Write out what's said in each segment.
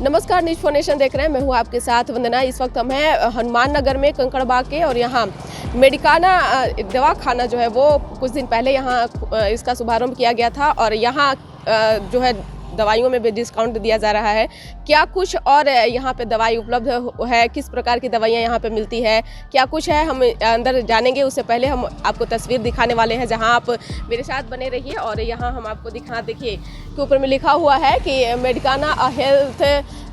नमस्कार, news for nation देख रहे हैं। मैं हूं आपके साथ वंदना। इस वक्त हम हैं हनुमान नगर में कंकड़बाग के, और यहाँ मेडिकाना दवाखाना जो है वो कुछ दिन पहले यहाँ इसका शुभारंभ किया गया था, और यहाँ जो है दवाइयों में भी डिस्काउंट दिया जा रहा है। क्या कुछ और यहाँ पे दवाई उपलब्ध है, किस प्रकार की दवाइयाँ यहाँ पे मिलती है, क्या कुछ है, हम अंदर जानेंगे। उससे पहले हम आपको तस्वीर दिखाने वाले हैं, जहाँ आप मेरे साथ बने रहिए। और यहाँ हम आपको देखिए के ऊपर में लिखा हुआ है कि मेडिकाना हेल्थ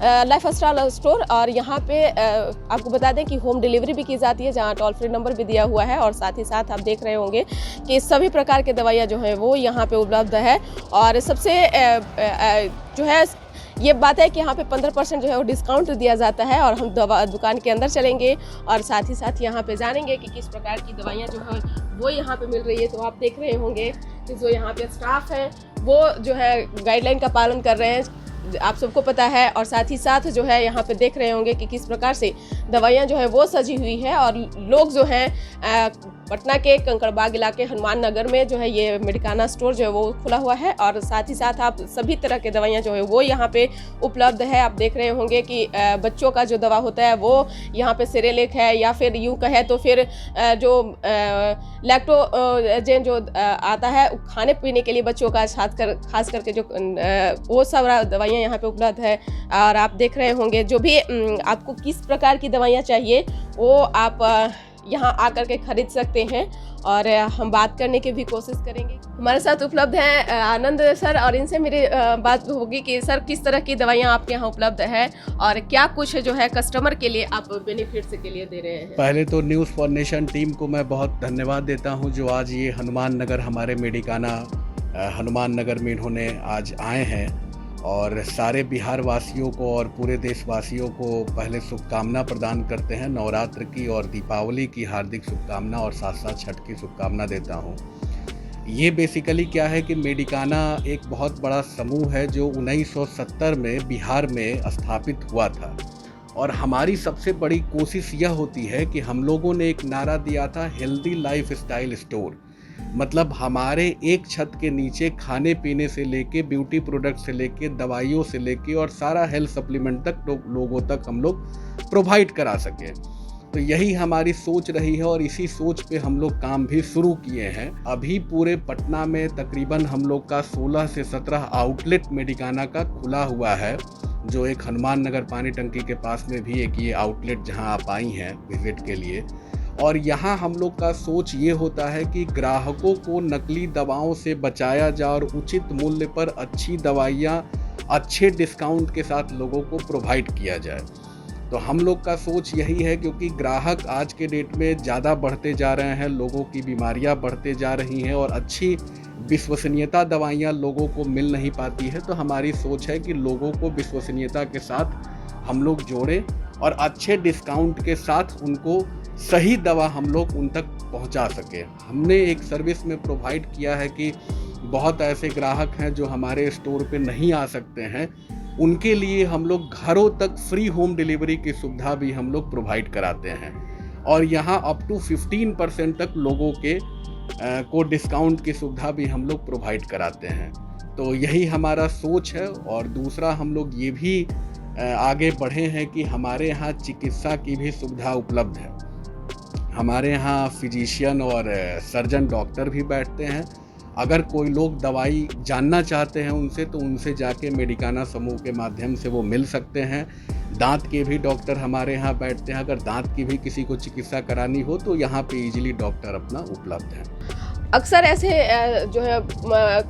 लाइफस्टाइल स्टोर, और यहाँ पे आपको बता दें कि होम डिलीवरी भी की जाती है, जहाँ टोल फ्री नंबर भी दिया हुआ है। और साथ ही साथ आप देख रहे होंगे कि सभी प्रकार की दवाइयाँ जो हैं वो यहाँ पे उपलब्ध है। और सबसे जो है ये बात है कि यहाँ पे 15% जो है वो डिस्काउंट दिया जाता है। और हम दुकान के अंदर चलेंगे और साथ ही साथ यहाँ पे जानेंगे कि किस प्रकार की दवाइयाँ जो है वो यहाँ पे मिल रही है। तो आप देख रहे होंगे कि जो यहाँ पे स्टाफ है वो जो है गाइडलाइन का पालन कर रहे हैं, आप सबको पता है। और साथ ही साथ जो है यहाँ पे देख रहे होंगे कि किस प्रकार से दवाइयाँ जो है वो सजी हुई है। और लोग जो हैं पटना के कंकड़बाग इलाके हनुमान नगर में जो है ये मेडिकाना स्टोर जो है वो खुला हुआ है। और साथ ही साथ आप सभी तरह के दवाइयाँ जो है वो यहाँ पे उपलब्ध है। आप देख रहे होंगे कि बच्चों का जो दवा होता है वो यहाँ पे सेरेलेक है, या फिर यूँ कहे तो फिर जो लैक्टोजेन जो आता है खाने पीने के लिए बच्चों का, खास करके जो वो सब दवाइयाँ यहाँ पे उपलब्ध है। और आप देख रहे होंगे जो भी आपको किस प्रकार की दवाइयाँ चाहिए वो आप यहाँ आकर के खरीद सकते हैं। और हम बात करने की भी कोशिश करेंगे। हमारे साथ उपलब्ध हैं आनंद सर, और इनसे मेरी बात होगी कि सर किस तरह की दवाइयाँ आपके यहाँ उपलब्ध है और क्या कुछ जो है कस्टमर के लिए आप बेनिफिट्स के लिए दे रहे हैं। पहले तो न्यूज़ फॉर नेशन टीम को मैं बहुत धन्यवाद देता हूँ, जो आज ये हनुमान नगर हमारे मेडिकाना हनुमान नगर में इन्होंने आज आए हैं। और सारे बिहार वासियों को और पूरे देशवासियों को पहले शुभकामना प्रदान करते हैं, नवरात्र की और दीपावली की हार्दिक शुभकामना, और साथ साथ छठ की शुभकामना देता हूं। ये बेसिकली क्या है कि मेडिकाना एक बहुत बड़ा समूह है जो 1970 में बिहार में स्थापित हुआ था। और हमारी सबसे बड़ी कोशिश यह होती है कि हम लोगों ने एक नारा दिया था, हेल्दी लाइफ स्टाइल स्टोर। मतलब हमारे एक छत के नीचे खाने पीने से लेके, ब्यूटी प्रोडक्ट से लेके, दवाइयों से लेके और सारा हेल्थ सप्लीमेंट तक लोगों तक हम लोग प्रोवाइड करा सके। तो यही हमारी सोच रही है और इसी सोच पे हम लोग काम भी शुरू किए हैं। अभी पूरे पटना में तकरीबन हम लोग का 16 से 17 आउटलेट मेडिकाना का खुला हुआ है, जो एक हनुमान नगर पानी टंकी के पास में भी एक ये आउटलेट जहां आप आई हैं विजिट के लिए। और यहाँ हम लोग का सोच ये होता है कि ग्राहकों को नकली दवाओं से बचाया जाए और उचित मूल्य पर अच्छी दवाइयाँ अच्छे डिस्काउंट के साथ लोगों को प्रोवाइड किया जाए। तो हम लोग का सोच यही है, क्योंकि ग्राहक आज के डेट में ज़्यादा बढ़ते जा रहे हैं, लोगों की बीमारियां बढ़ते जा रही हैं और अच्छी विश्वसनीयता दवाइयां लोगों को मिल नहीं पाती है। तो हमारी सोच है कि लोगों को विश्वसनीयता के साथ हम लोग जोड़ें और अच्छे डिस्काउंट के साथ उनको सही दवा हम लोग उन तक पहुंचा सके। हमने एक सर्विस में प्रोवाइड किया है कि बहुत ऐसे ग्राहक हैं जो हमारे स्टोर पे नहीं आ सकते हैं, उनके लिए हम लोग घरों तक फ्री होम डिलीवरी की सुविधा भी हम लोग प्रोवाइड कराते हैं और यहाँ अप टू 15% तक लोगों के को डिस्काउंट की सुविधा भी हम लोग प्रोवाइड कराते हैं। तो यही हमारा सोच है। और दूसरा हम लोग ये भी आगे बढ़े हैं कि हमारे यहाँ चिकित्सा की भी सुविधा उपलब्ध है। हमारे यहाँ फिजिशियन और सर्जन डॉक्टर भी बैठते हैं। अगर कोई लोग दवाई जानना चाहते हैं उनसे, तो उनसे जाके मेडिकाना समूह के माध्यम से वो मिल सकते हैं। दांत के भी डॉक्टर हमारे यहाँ बैठते हैं। अगर दांत की भी किसी को चिकित्सा करानी हो तो यहाँ पे इजीली डॉक्टर अपना उपलब्ध है। अक्सर ऐसे जो है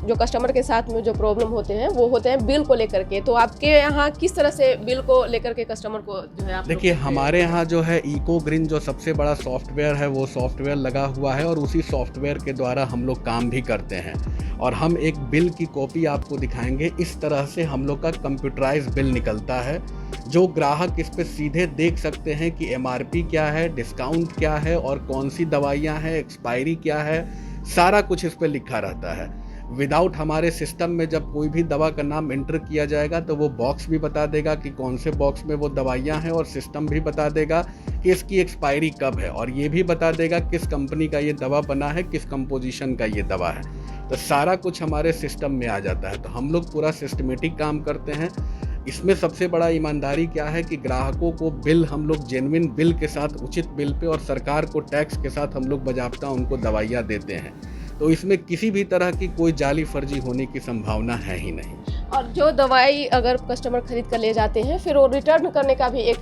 जो कस्टमर के साथ में जो प्रॉब्लम होते हैं वो होते हैं बिल को लेकर के। तो आपके यहाँ किस तरह से बिल को लेकर के कस्टमर को जो है आप देखिए, हमारे यहाँ जो है इको ग्रीन जो सबसे बड़ा सॉफ्टवेयर है वो सॉफ्टवेयर लगा हुआ है और उसी सॉफ्टवेयर के द्वारा हम लोग काम भी करते हैं। और हम एक बिल की कॉपी आपको दिखाएंगे। इस तरह से हम लोग का कंप्यूटराइज बिल निकलता है जो ग्राहक इस पे सीधे देख सकते हैं कि MRP क्या है, डिस्काउंट क्या है और कौन सी दवाइयाँ हैं, एक्सपायरी क्या है, सारा कुछ इस पे लिखा रहता है। विदाउट हमारे सिस्टम में जब कोई भी दवा का नाम एंटर किया जाएगा तो वो बॉक्स भी बता देगा कि कौन से बॉक्स में वो दवाइयाँ हैं और सिस्टम भी बता देगा कि इसकी एक्सपायरी कब है और ये भी बता देगा किस कंपनी का ये दवा बना है, किस कंपोजिशन का ये दवा है। तो सारा कुछ हमारे सिस्टम में आ जाता है। तो हम लोग पूरा सिस्टमेटिक काम करते हैं। इसमें सबसे बड़ा ईमानदारी क्या है कि ग्राहकों को बिल हम लोग जेन्युइन बिल के साथ, उचित बिल पे और सरकार को टैक्स के साथ हम लोग बजाबता उनको दवाइयाँ देते हैं। तो इसमें किसी भी तरह की कोई जाली फर्जी होने की संभावना है ही नहीं। और जो दवाई अगर कस्टमर खरीद कर ले जाते हैं फिर वो रिटर्न करने का भी एक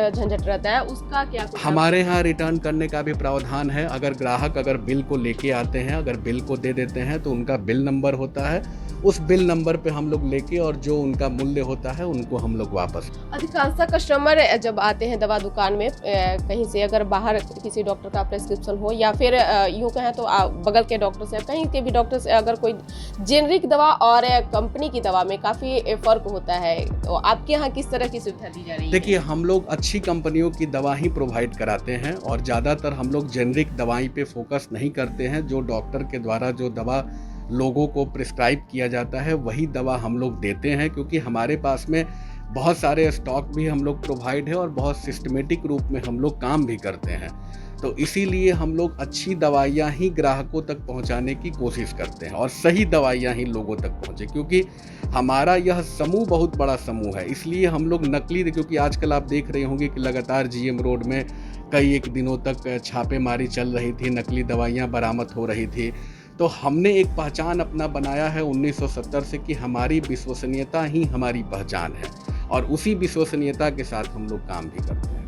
झंझट रहता है, उसका क्या कुछ? हमारे यहाँ रिटर्न करने का भी प्रावधान है। अगर ग्राहक बिल को लेके आते हैं, अगर बिल को दे देते हैं तो उनका बिल नंबर होता है। उस बिल नंबर पे हम लोग लेके और जो उनका मूल्य होता है उनको हम लोग वापस। अधिकांशतः कस्टमर जब आते हैं दवा दुकान में कहीं से, अगर बाहर किसी डॉक्टर का प्रेस्क्रिप्शन हो या फिर यूँ कहें तो बगल के डॉक्टर से, कहीं के भी डॉक्टर से, अगर कोई जेनरिक दवा और कंपनी की दवा में काफ़ी फ़र्क होता है, तो आपके यहाँ किस तरह की सुविधा दी जा रही है? देखिए, हम लोग अच्छी कंपनियों की दवा ही प्रोवाइड कराते हैं और ज़्यादातर हम लोग जेनरिक दवाई पे फोकस नहीं करते हैं। जो डॉक्टर के द्वारा जो दवा लोगों को प्रिस्क्राइब किया जाता है वही दवा हम लोग देते हैं, क्योंकि हमारे पास में बहुत सारे स्टॉक भी हम लोग प्रोवाइड है और बहुत सिस्टमेटिक रूप में हम लोग काम भी करते हैं। तो इसीलिए हम लोग अच्छी दवाइयाँ ही ग्राहकों तक पहुँचाने की कोशिश करते हैं और सही दवाइयाँ ही लोगों तक पहुँचे, क्योंकि हमारा यह समूह बहुत बड़ा समूह है। इसलिए हम लोग नकली, क्योंकि आजकल आप देख रहे होंगे कि लगातार GM रोड में कई एक दिनों तक छापेमारी चल रही थी, नकली दवाइयाँ बरामद हो रही थी। तो हमने एक पहचान अपना बनाया है 1970 से कि हमारी विश्वसनीयता ही हमारी पहचान है और उसी विश्वसनीयता के साथ हम लोग काम भी करते हैं।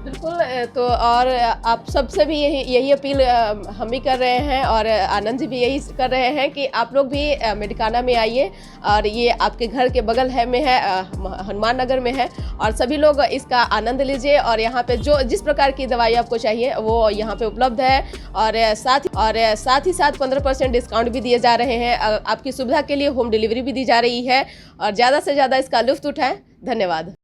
बिल्कुल। तो और आप सबसे भी यही अपील हम भी कर रहे हैं और आनंद जी भी यही कर रहे हैं कि आप लोग भी मेडिकाना में आइए और ये आपके घर के बगल में है, हनुमान नगर में है, और सभी लोग इसका आनंद लीजिए। और यहाँ पे जो जिस प्रकार की दवाई आपको चाहिए वो यहाँ पे उपलब्ध है और साथ ही साथ 15% डिस्काउंट भी दिए जा रहे हैं। आपकी सुविधा के लिए होम डिलीवरी भी दी जा रही है और ज़्यादा से ज़्यादा इसका लुत्फ़ उठाएं। धन्यवाद।